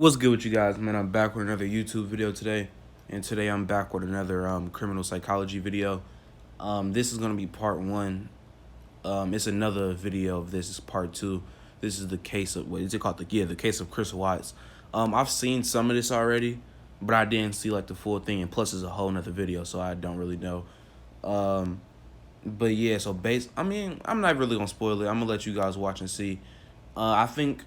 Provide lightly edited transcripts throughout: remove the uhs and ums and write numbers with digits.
What's good with you guys, man? I'm back with another YouTube video today, and today I'm back with another criminal psychology video. This is gonna be part one. It's another video of this. It's part two. This is the case of what is it called? The case of Chris Watts. I've seen some of this already, but I didn't see like the full thing, and plus it's a whole nother video, so I don't really know. But yeah, so I'm not really gonna spoil it. I'm gonna let you guys watch and see. I think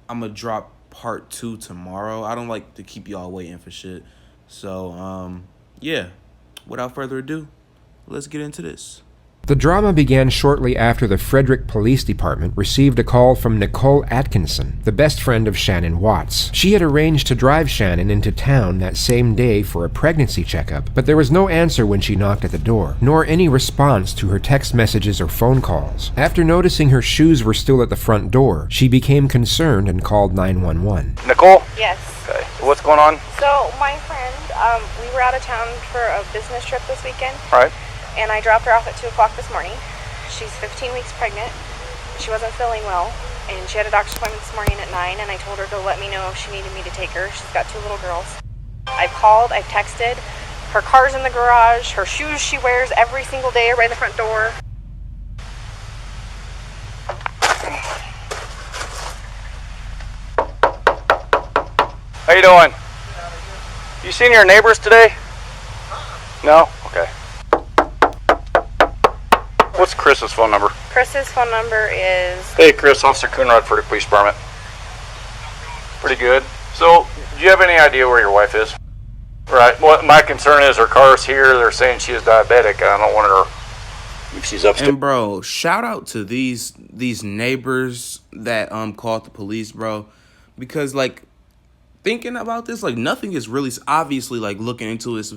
I'm gonna drop part two tomorrow. I don't like to keep y'all waiting for shit. So, yeah. Without further ado, let's get into this. The drama began shortly after the Frederick Police Department received a call from Nicole Atkinson, the best friend of Shannon Watts. She had arranged to drive Shannon into town that same day for a pregnancy checkup, but there was no answer when she knocked at the door, nor any response to her text messages or phone calls. After noticing her shoes were still at the front door, she became concerned and called 911. Nicole? Yes. Okay. What's going on? So my friend, we were out of town for a business trip this weekend. All right. And I dropped her off at 2 o'clock this morning. She's 15 weeks pregnant. She wasn't feeling well. And she had a doctor's appointment this morning at 9. And I told her to let me know if she needed me to take her. She's got 2 little girls. I've called, I've texted. Her car's in the garage. Her shoes she wears every single day are right in the front door. How you doing? You seen your neighbors today? No? Okay. What's Chris's phone number? Chris's phone number is... Hey Chris, Officer Coonrod for the police department. Pretty good. So, do you have any idea where your wife is? Right. Well, my concern is her car's here. They're saying she is diabetic. I don't want her if she's upstairs. And bro, shout out to these neighbors that called the police, bro, because like thinking about this, like nothing is really obviously like looking into it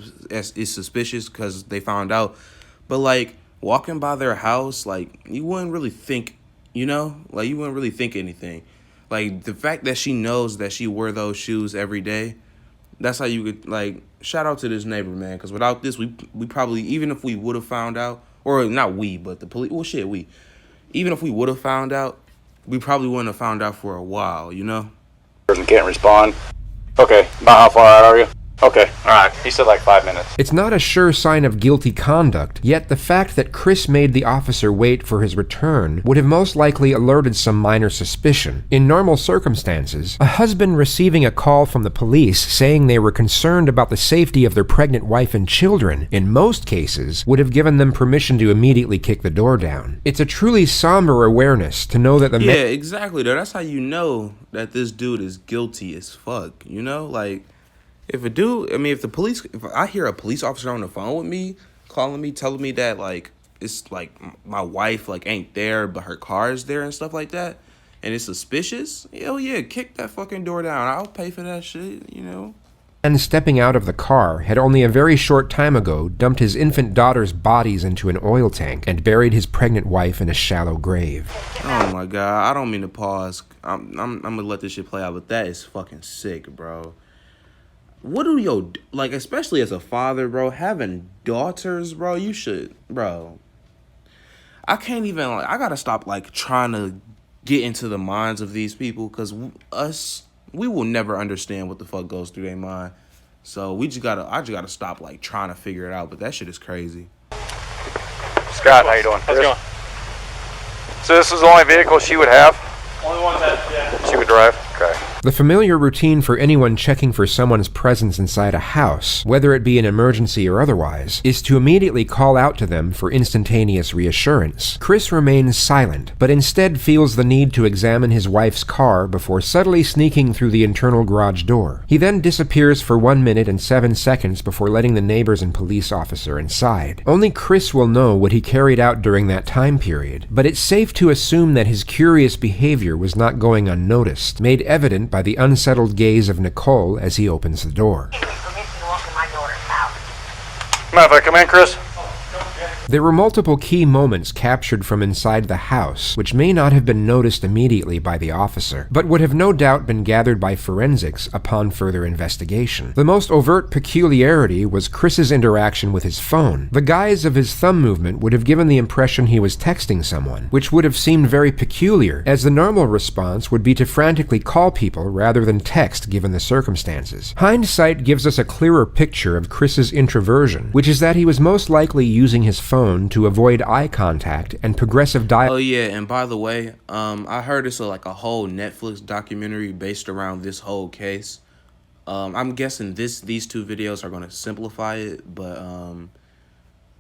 is suspicious because they found out, but like walking by their house, like you wouldn't really think, you know, like you wouldn't really think anything. Like the fact that she knows that she wore those shoes every day, that's how you could like shout out to this neighbor, man. Because without this, we probably, even if we would have found out, or not we, but the police, well shit, even if we would have found out, we probably wouldn't have found out for a while, you know. Person can't respond. Okay, about how far out are you? Okay, alright. He said like 5 minutes. It's not a sure sign of guilty conduct, yet the fact that Chris made the officer wait for his return would have most likely alerted some minor suspicion. In normal circumstances, a husband receiving a call from the police saying they were concerned about the safety of their pregnant wife and children, in most cases, would have given them permission to immediately kick the door down. It's a truly somber awareness to know that the Yeah, exactly, though. That's how you know that this dude is guilty as fuck, you know? Like, if I hear a police officer on the phone with me, calling me, telling me that, like, it's, like, my wife, like, ain't there, but her car is there and stuff like that, and it's suspicious, hell yeah, kick that fucking door down. I'll pay for that shit, you know? man stepping out of the car had only a very short time ago dumped his infant daughter's bodies into an oil tank and buried his pregnant wife in a shallow grave. Oh my god, I don't mean to pause. I'm gonna let this shit play out, but that is fucking sick, bro. What do you, like, especially as a father, bro, having daughters, bro, you should, bro. I can't even, like, I gotta stop, like, trying to get into the minds of these people, because we will never understand what the fuck goes through their mind. So I just gotta stop, like, trying to figure it out, but that shit is crazy. Scott, how you doing? How's it going? So this is the only vehicle she would have? Only one that, yeah. She would drive? Okay. The familiar routine for anyone checking for someone's presence inside a house, whether it be an emergency or otherwise, is to immediately call out to them for instantaneous reassurance. Chris remains silent, but instead feels the need to examine his wife's car before subtly sneaking through the internal garage door. He then disappears for 1 minute and 7 seconds before letting the neighbors and police officer inside. Only Chris will know what he carried out during that time period, but it's safe to assume that his curious behavior was not going unnoticed, made evident by the unsettled gaze of Nicole as he opens the door. Mind if I come in, Chris? There were multiple key moments captured from inside the house, which may not have been noticed immediately by the officer, but would have no doubt been gathered by forensics upon further investigation. The most overt peculiarity was Chris's interaction with his phone. The guise of his thumb movement would have given the impression he was texting someone, which would have seemed very peculiar, as the normal response would be to frantically call people rather than text given the circumstances. Hindsight gives us a clearer picture of Chris's introversion, which is that he was most likely using his phone to avoid eye contact and progressive dialogue. Oh yeah, and by the way, I heard it's like a whole Netflix documentary based around this whole case. I'm guessing these two videos are gonna simplify it, but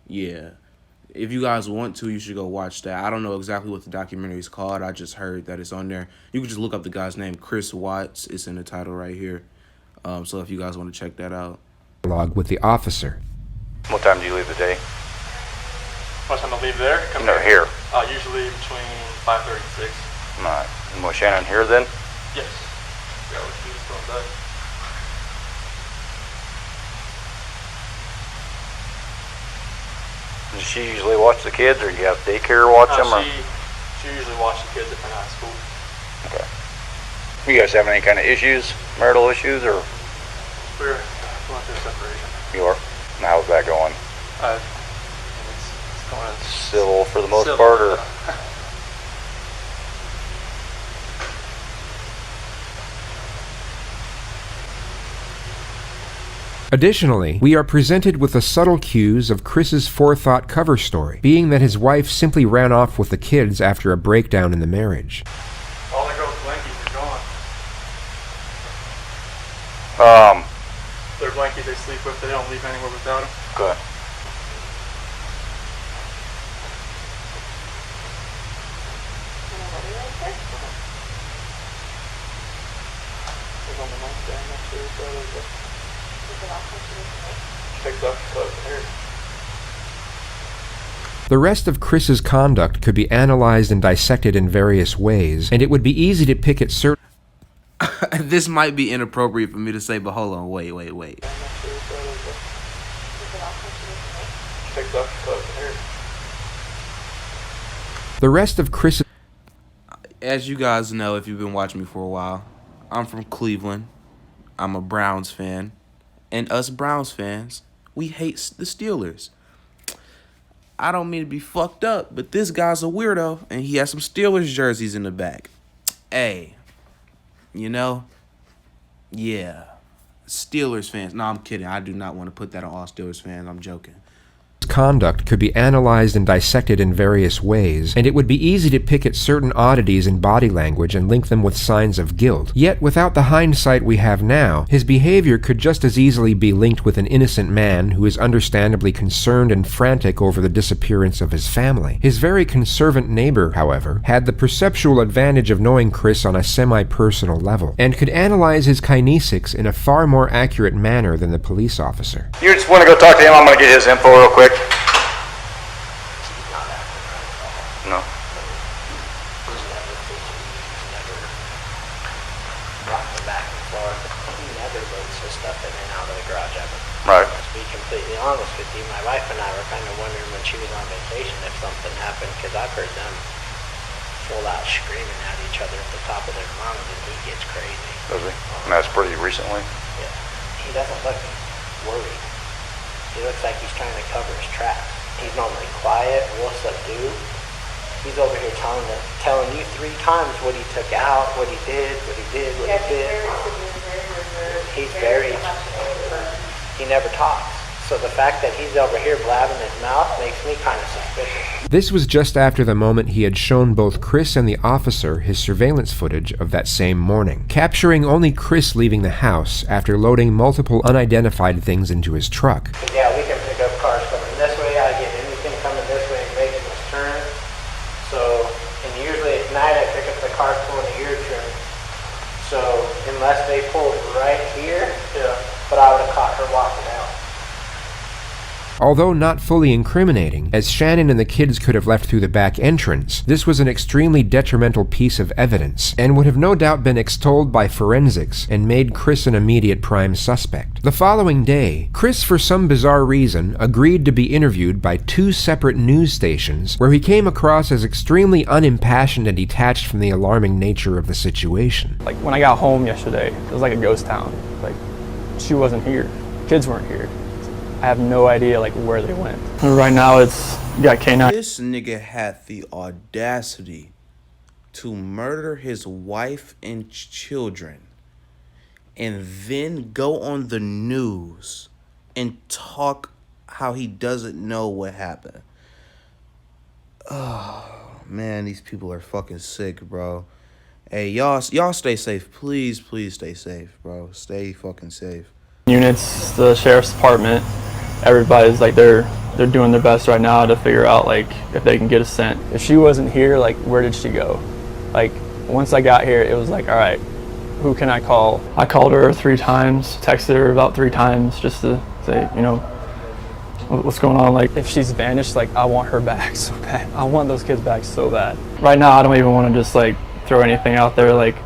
yeah. If you guys want to, you should go watch that. I don't know exactly what the documentary is called. I just heard that it's on there. You can just look up the guy's name, Chris Watts. It's in the title right here. So if you guys want to check that out. With the officer. What time do you leave the day? What time I leave there? Come No, here. Usually between 5:30 and 6. Alright. And was Shannon here then? Yes. Yeah, we should still in bed. Does she usually watch the kids, or you have daycare watch them? Or? She usually watches the kids if they're not at school. Okay. You guys having any kind of issues, marital issues, or? We're going through a separation. You are? And how's that going? It's going Civil for the most civil. part, or? Additionally, we are presented with the subtle cues of Chris's forethought cover story, being that his wife simply ran off with the kids after a breakdown in the marriage. All the girls' blankies are gone. Their blankies they sleep with, they don't leave anywhere without them. Good. It's on the nightstand next to his brother. Picked up, cut hair. The rest of Chris's conduct could be analyzed and dissected in various ways, and it would be easy to pick at certain. This might be inappropriate for me to say, but hold on, wait. Picked up, cut hair. The rest of Chris's. As you guys know, if you've been watching me for a while, I'm from Cleveland. I'm a Browns fan. And us Browns fans, we hate the Steelers. I don't mean to be fucked up, but this guy's a weirdo, and he has some Steelers jerseys in the back. Hey, you know? Yeah. Steelers fans. No, I'm kidding. I do not want to put that on all Steelers fans. I'm joking. Conduct could be analyzed and dissected in various ways, and it would be easy to pick at certain oddities in body language and link them with signs of guilt. Yet, without the hindsight we have now, his behavior could just as easily be linked with an innocent man who is understandably concerned and frantic over the disappearance of his family. His very conservant neighbor, however, had the perceptual advantage of knowing Chris on a semi-personal level, and could analyze his kinesics in a far more accurate manner than the police officer. You just want to go talk to him? I'm going to get his info real quick. No. Back and forth. He never brings his stuff in and out of the garage ever. Right. To be completely honest with you, my wife and I were kind of wondering when she was on vacation if something happened, because I've heard them full out screaming at each other at the top of their lungs, and he gets crazy. Does he? And that's pretty recently. Yeah. He doesn't look worried. He looks like he's trying to cover his tracks. He's normally quiet, real subdued. He's over here telling you 3 times what he took out, what he did. He's very, he never talks. So the fact that he's over here blabbing his mouth makes me kind of suspicious. This was just after the moment he had shown both Chris and the officer his surveillance footage of that same morning, capturing only Chris leaving the house after loading multiple unidentified things into his truck. Yeah, we can pick up cars coming this way. I get anything coming this way and making this turn. So, and usually at night I pick up the cars pulling the ear trim. So, unless they pulled right here, but I would have caught her walking out. Although not fully incriminating, as Shannon and the kids could have left through the back entrance, this was an extremely detrimental piece of evidence, and would have no doubt been extolled by forensics and made Chris an immediate prime suspect. The following day, Chris, for some bizarre reason, agreed to be interviewed by 2 separate news stations, where he came across as extremely unimpassioned and detached from the alarming nature of the situation. Like when I got home yesterday, it was like a ghost town. Like she wasn't here, kids weren't here. I have no idea like where they went. Right now it's you got K9. This nigga had the audacity to murder his wife and children and then go on the news and talk how he doesn't know what happened. Oh, man, these people are fucking sick, bro. Hey, y'all stay safe. Please stay safe, bro. Stay fucking safe. Units, the sheriff's department, everybody's like they're doing their best right now to figure out like if they can get a scent. If she wasn't here, like where did she go? Like once I got here, it was like, all right, who can I call? I called her 3 times, texted her about 3 times just to say, you know, what's going on. Like if she's vanished, like I want her back so bad. I want those kids back so bad. Right now, I don't even want to just like throw anything out there. Like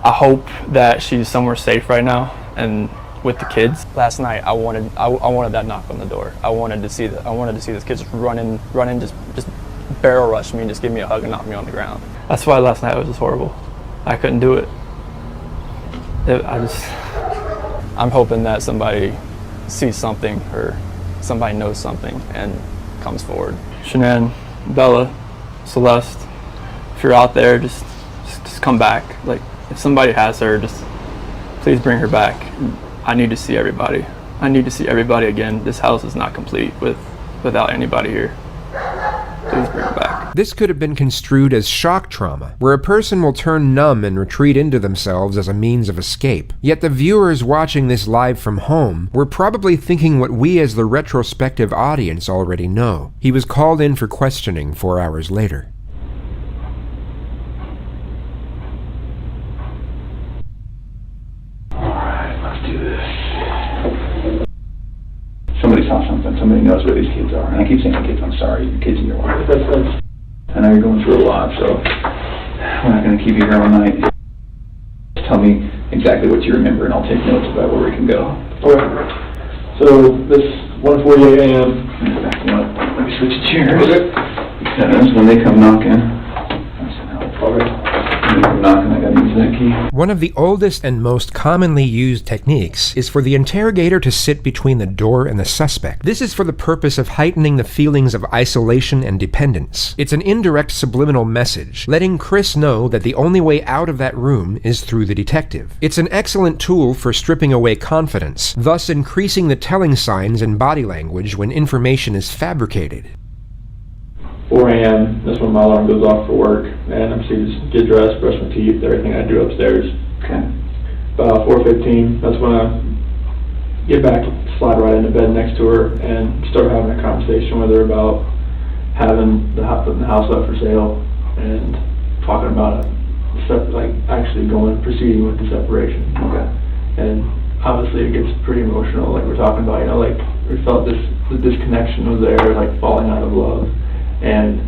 I hope that she's somewhere safe right now and with the kids. Last night, I wanted that knock on the door. I wanted to see those kids running, just barrel rush me and just give me a hug and knock me on the ground. That's why last night was just horrible. I couldn't do it. I'm hoping that somebody sees something or somebody knows something and comes forward. Shanann, Bella, Celeste, if you're out there, just come back. Like if somebody has her, just please bring her back. I need to see everybody. I need to see everybody again. This house is not complete without anybody here. Please bring her back. This could have been construed as shock trauma, where a person will turn numb and retreat into themselves as a means of escape. Yet the viewers watching this live from home were probably thinking what we as the retrospective audience already know. He was called in for questioning 4 hours later. Somebody saw something. Somebody knows where these kids are. And I keep saying kids, I'm sorry. Your kids in your life. I know you're going through a lot, so we're not going to keep you here all night. Just tell me exactly what you remember, and I'll take notes about where we can go. Okay. So this 1:48 a.m. Let me switch chairs. Okay. Because when they come knocking, I gotta use that key. One of the oldest and most commonly used techniques is for the interrogator to sit between the door and the suspect. This is for the purpose of heightening the feelings of isolation and dependence. It's an indirect subliminal message, letting Chris know that the only way out of that room is through the detective. It's an excellent tool for stripping away confidence, thus increasing the telling signs and body language when information is fabricated. 4 a.m. That's when my alarm goes off for work, and I'm just get dressed, brush my teeth, everything I do upstairs. Okay. About 4:15, that's when I get back, slide right into bed next to her, and start having a conversation with her about putting the house up for sale, and talking about proceeding with the separation. Okay. And obviously it gets pretty emotional, like we're talking about, like we felt the disconnection was there, like falling out of love. And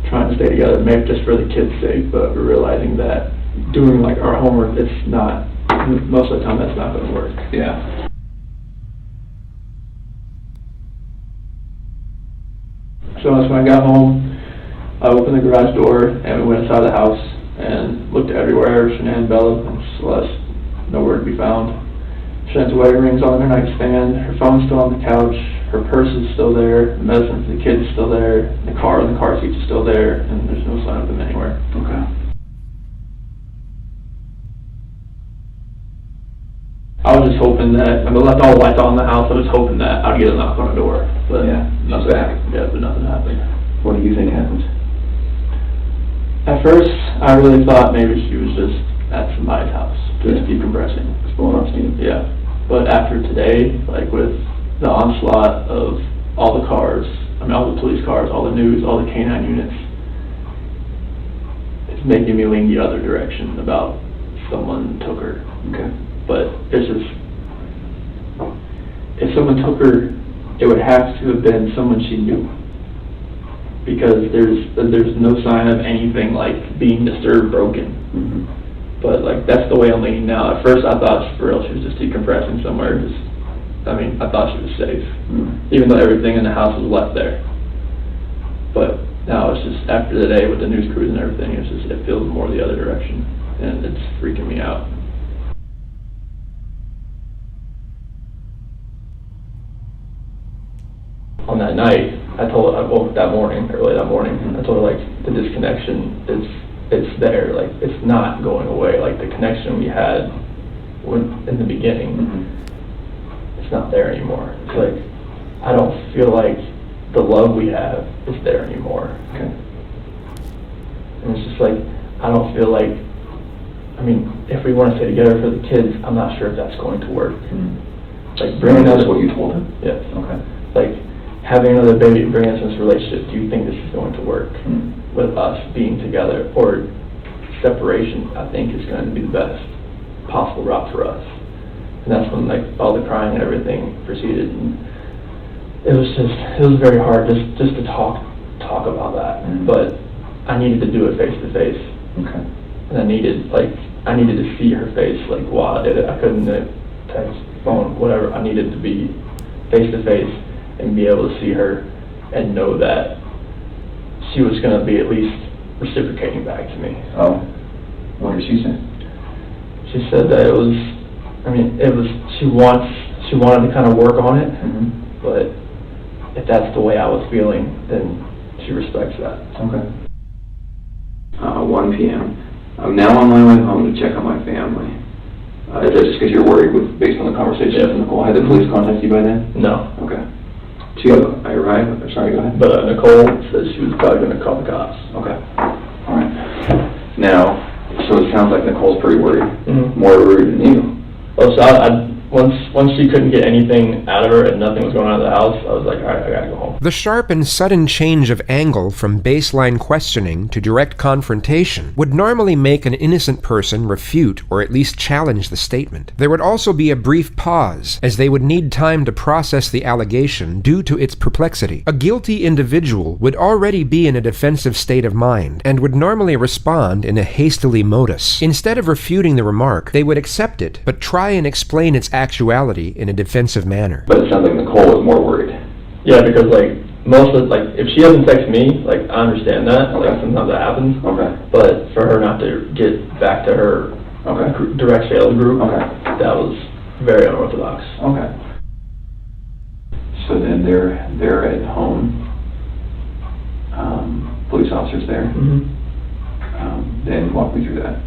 trying to stay together, maybe just for the kids' sake, but we're realizing that doing like our homework, it's not, most of the time that's not going to work. Yeah. So that's when I got home, I opened the garage door and we went inside the house and looked everywhere. Shanann, Bella, and Celeste, nowhere to be found. Shannon's wedding ring's on her nightstand, her phone's still on the couch, her purse is still there, the medicine for the kids is still there, the car seats are still there, and there's no sign of them anywhere. Okay. I was just hoping that, I left all the lights on in the house, I was hoping that I'd get a knock on the door, but Yeah, nothing, exactly. but nothing happened. What do you think happened? At first, I really thought maybe she was just at somebody's house, just decompressing. It's blowing off steam. Yeah, but after today, like with the onslaught of all the cars, all the police cars, all the news, all the K9 units, it's making me lean the other direction about someone took her. Okay. But it's just, if someone took her it would have to have been someone she knew, because there's no sign of anything like being disturbed, broken. Mm-hmm. But like that's the way I'm leaning now. At first, I thought for real she was just decompressing somewhere. I thought she was safe, even though everything in the house was left there. But now it's just after the day with the news crews and everything, it feels more the other direction, and it's freaking me out. On that night, early that morning, I told her like the disconnection, it's there, like it's not going away. Like the connection we had in the beginning, it's not there anymore. It's like I don't feel like the love we have is there anymore. Okay. And it's just like I don't feel like. I mean, if we want to stay together for the kids, I'm not sure if that's going to work. Like bringing That's another. what you told her? Yes. Okay. Like having another baby and bringing us into this relationship. Do you think this is going to work with us being together, or separation? I think is going to be the best possible route for us. And that's when like all the crying and everything proceeded. And it was very hard just to talk about that. But I needed to do it face to face. Okay. And I needed to see her face like while I did it. I couldn't text, phone, whatever. I needed to be face to face and be able to see her and know that she was going to be at least reciprocating back to me. Oh, what did she say? She said that she wanted to kind of work on it, but if that's the way I was feeling, then she respects that. Okay. 1 p.m. I'm now on my way home to check on my family. Is that just because you're worried based on the conversation with Nicole? Had the police contact you by then? No. Okay. I arrived. Sorry, go ahead. But Nicole said she was probably going to call the cops. Okay. All right. Now, so it sounds like Nicole's pretty worried. More worried than you. Oh, so once she couldn't get anything out of her and nothing was going on in the house, I was like, all right, I gotta go home. The sharp and sudden change of angle from baseline questioning to direct confrontation would normally make an innocent person refute or at least challenge the statement. There would also be a brief pause, as they would need time to process the allegation due to its perplexity. A guilty individual would already be in a defensive state of mind and would normally respond in a hastily modus. Instead of refuting the remark, they would accept it, but try and explain its actuality in a defensive manner. But it sounds like Nicole was more worried. Yeah, because like most of if she doesn't text me, like I understand that. Okay. Like sometimes that happens. Okay. But for her not to get back to her direct sales group, that was very unorthodox. Okay. So then they're at home. Police officers there. Then walk me through that.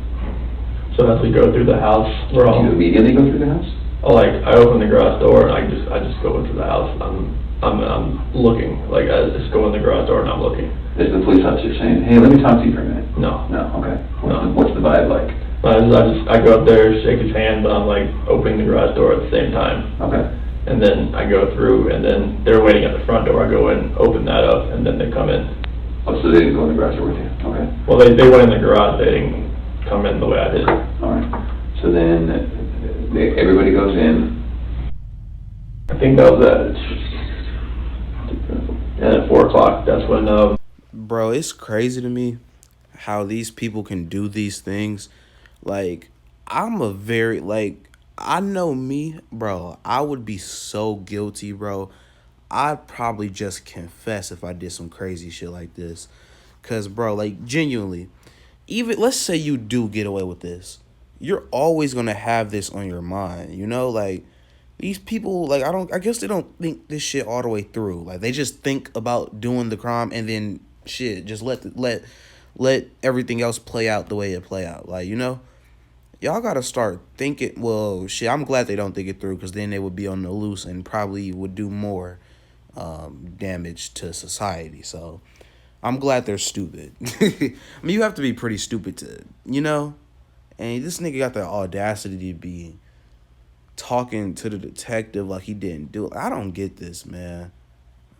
So as we go through the house, Do you immediately go through the house? I open the garage door and I just go into the house. I'm looking, like I just go in the garage door and I'm looking. Is the police officer saying, "Hey, let me talk to you for a minute"? No. No. Okay. What's the vibe like? I go up there, shake his hand, but I'm like opening the garage door at the same time. Okay. And then I go through, and then they're waiting at the front door. I go in, open that up, and then they come in. Oh, so they didn't go in the garage door with you? Okay. Well, they went in the garage. They didn't come in the way I did. All right. So then everybody goes in. I think that was at 4 o'clock. That's when. Bro, it's crazy to me how these people can do these things. Like, I know me, bro. I would be so guilty, bro. I'd probably just confess if I did some crazy shit like this. Because, bro, like, genuinely, even, let's say you do get away with this. You're always going to have this on your mind, you know? Like, these people, like, I guess they don't think this shit all the way through. Like, they just think about doing the crime and then, shit, just let everything else play out the way it play out. Like, you know? Y'all got to start thinking, well, shit, I'm glad they don't think it through, because then they would be on the loose and probably would do more damage to society. So I'm glad they're stupid. I mean, you have to be pretty stupid to, you know? And this nigga got the audacity to be talking to the detective like he didn't do it. I don't get this, man.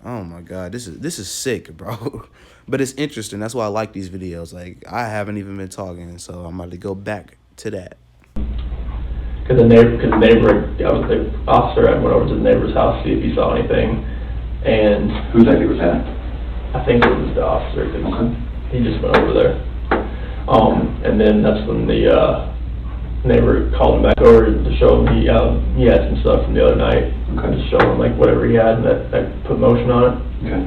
Oh my God, this is sick, bro. But it's interesting. That's why I like these videos. Like, I haven't even been talking, so I'm about to go back to that. Because the officer, I went over to the neighbor's house to see if he saw anything, And Whose idea was that? I think it was the officer, 'cause Okay. he just went over there. And then that's when the neighbor called him back over to show him he had some stuff from the other night. Okay. Just show him like whatever he had, and that put motion on it. Okay.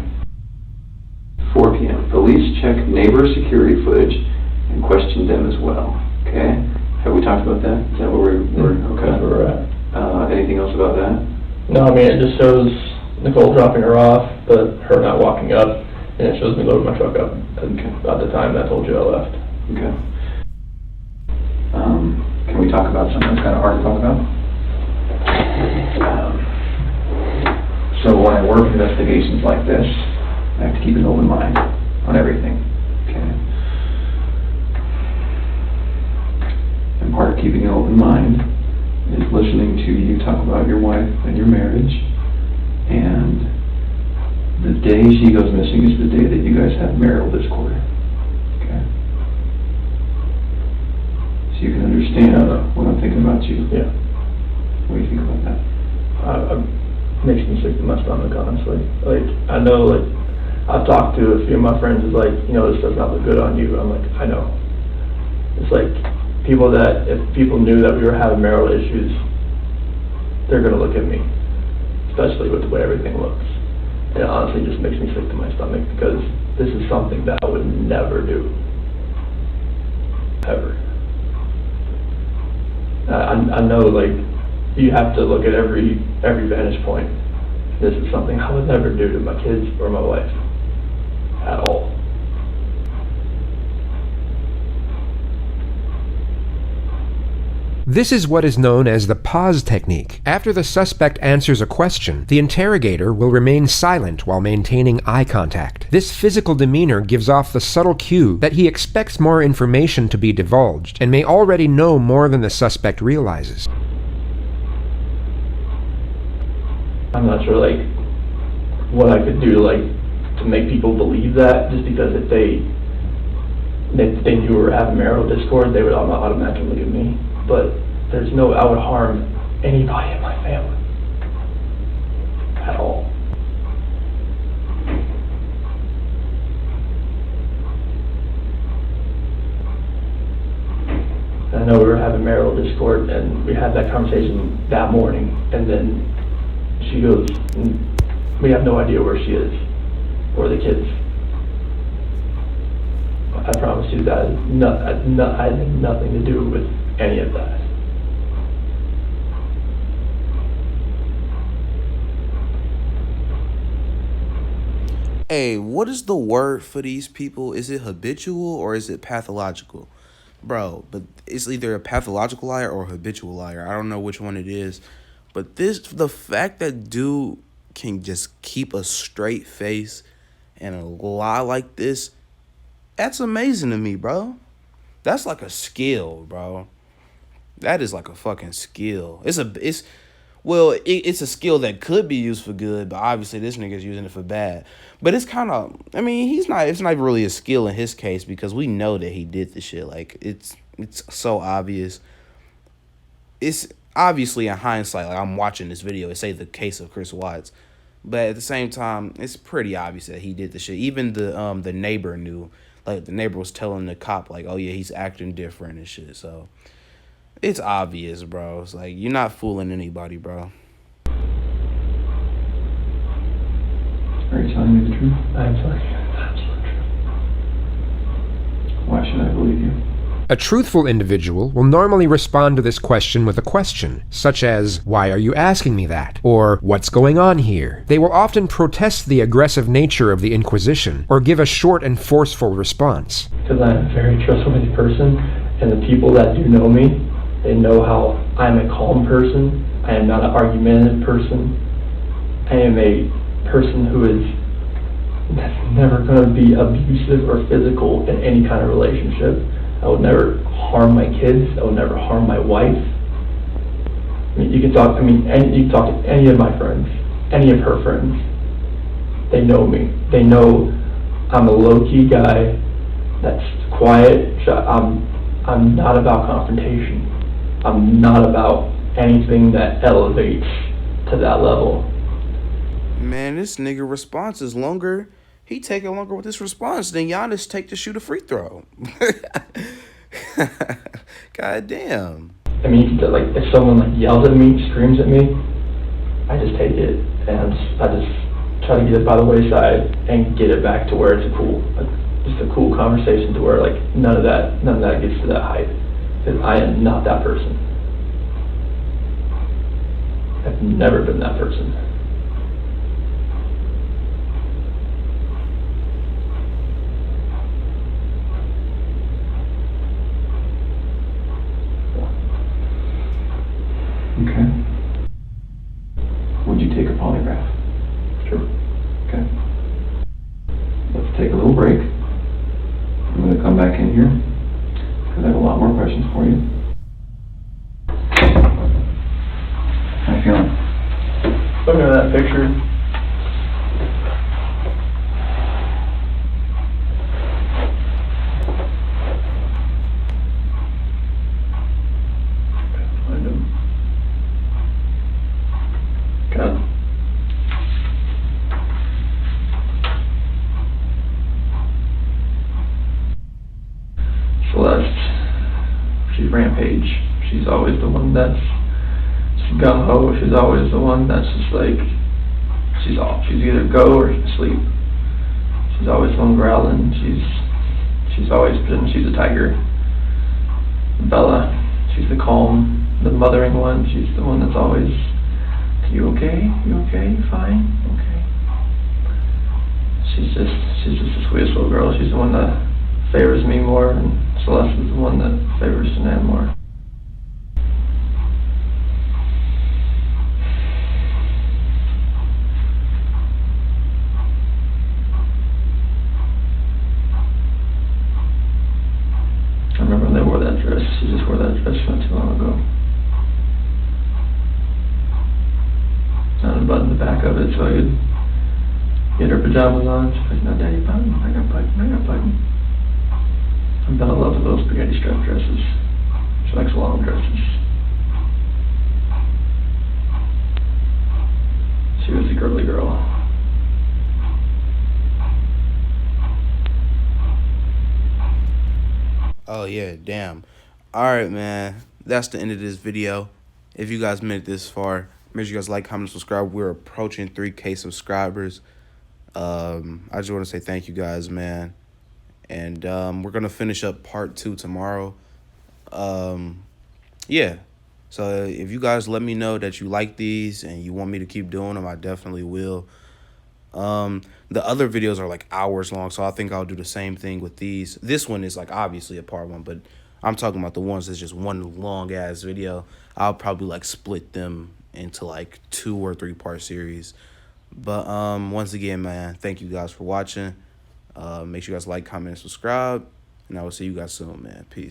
4 p.m. Police check neighbor security footage and question them as well. Okay. Have we talked about that? Is that where we're okay? That's where we're at. Anything else about that? No, I mean, it just shows Nicole dropping her off, but her not walking up, and it shows me loading my truck up at the time that I told you I left. Okay. Can we talk about something that's kind of hard to talk about? So when I work investigations like this, I have to keep an open mind on everything. Okay. And part of keeping an open mind is listening to you talk about your wife and your marriage. And the day she goes missing is the day that you guys have marital discord. Okay. So you can understand what I'm thinking about you. Yeah. What do you think about that? Makes me sick to my stomach, honestly. Like, I know, like, I've talked to a few of my friends, is like, you know, this does not look good on you. I'm like, I know. It's like, if people knew that we were having marital issues, they're gonna look at me, especially with the way everything looks. And it honestly just makes me sick to my stomach, because this is something that I would never do. Ever. I know, like, you have to look at every vantage point. This is something I would never do to my kids or my wife. At all. This is what is known as the pause technique. After the suspect answers a question, the interrogator will remain silent while maintaining eye contact. This physical demeanor gives off the subtle cue that he expects more information to be divulged and may already know more than the suspect realizes. I'm not sure, like, what I could do, like, to make people believe that, just because if they knew we were having marital discord, they would automatically look at me. But there's no, I would harm anybody in my family. At all. I know we were having marital discord, and we had that conversation that morning, and then she goes, we have no idea where she is, or the kids. I promise you that I had nothing to do with any of that. Hey, what is the word for these people? Is it habitual or is it pathological? Bro, but it's either a pathological liar or a habitual liar. I don't know which one it is. But the fact that dude can just keep a straight face and lie like this, that's amazing to me, bro. That's like a skill, bro. That is like a fucking skill. It's a skill that could be used for good, but obviously this nigga's using it for bad. But it's kind of, I mean, it's not really a skill in his case, because we know that he did the shit. Like, it's so obvious. It's obviously in hindsight, like, I'm watching this video, it say the case of Chris Watts. But at the same time, it's pretty obvious that he did the shit. Even the neighbor knew. Like, the neighbor was telling the cop, like, oh yeah, he's acting different and shit. So it's obvious, bro. It's like, you're not fooling anybody, bro. Are you telling me the truth? I am telling you the absolute truth. Why should I believe you? A truthful individual will normally respond to this question with a question, such as, "Why are you asking me that?" or "What's going on here?" They will often protest the aggressive nature of the inquisition, or give a short and forceful response. Because I'm a very trustworthy person, and the people that do know me, they know how I'm a calm person. I am not an argumentative person. I am a person who is never going to be abusive or physical in any kind of relationship. I would never harm my kids. I would never harm my wife. I mean, you can talk to any of my friends, any of her friends. They know me. They know I'm a low-key guy that's quiet. I'm not about confrontation. I'm not about anything that elevates to that level. Man, this nigga response is longer. He taking longer with this response than Giannis take to shoot a free throw. God damn. I mean, you can, like, if someone like yells at me, screams at me, I just take it and I just try to get it by the wayside and get it back to where it's a cool, like, just a cool conversation to where like none of that gets to that height. Because I am not that person. I've never been that person. Okay. Would you take a polygraph? Sure. Okay. Let's take a little break. I'm going to come back in here because I have a lot more questions for you. How you feeling? Looking at that picture, Celeste, she's Rampage. She's always the one that's gung-ho. She's always the one that's just like, she's off. She's either go or sleep. She's always the one growling. She's always been, she's a tiger. Bella, she's the calm, the mothering one. She's the one that's always, you okay? You okay? You fine? Okay. She's just the sweetest little girl. She's the one that favors me more, and Celeste is the one that favors Sinan more. I remember when they wore that dress. She just wore that dress not too long ago. I unbuttoned the back of it so I could get her pajamas on. She's like, no, Daddy, button. I got button. Bella loves those spaghetti strap dresses. She likes long dresses. She was a girly girl. Oh yeah, damn. Alright, man. That's the end of this video. If you guys made it this far, make sure you guys like, comment, subscribe. We're approaching 3K subscribers. I just want to say thank you guys, man. And we're going to finish up part 2 tomorrow. Yeah. So if you guys let me know that you like these and you want me to keep doing them, I definitely will. The other videos are like hours long, so I think I'll do the same thing with these. This one is like obviously a part 1, but I'm talking about the ones that's just one long ass video. I'll probably like split them into like 2 or 3 part series. But once again, man, thank you guys for watching. Make sure you guys like, comment, and subscribe, and I will see you guys soon, man. Peace.